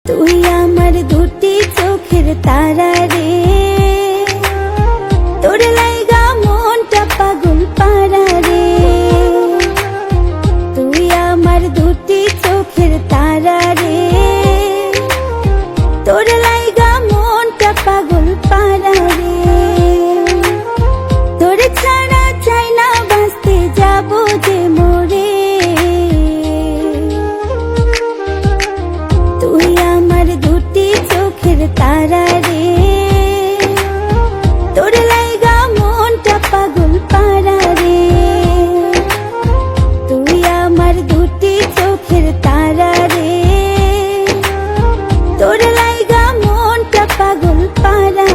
তুই আমার দুটি চোখের তারা রে, তোর লাইগা মনটা পাগল পারা রে। তুই আমার দুটি চোখের তারা রে, তোর লাইগা মনটা পাগল পারা রে। তোর ছাড়া চাই না বাঁচতে যাবো যে মরে। তুই আমার দুটি চোখের তারা রে, তোর লাইগা মনটা পাগল পারা রে। তুই আমার দুটি চোখের তারা রে, তোর লাইগা মনটা পাগল পারা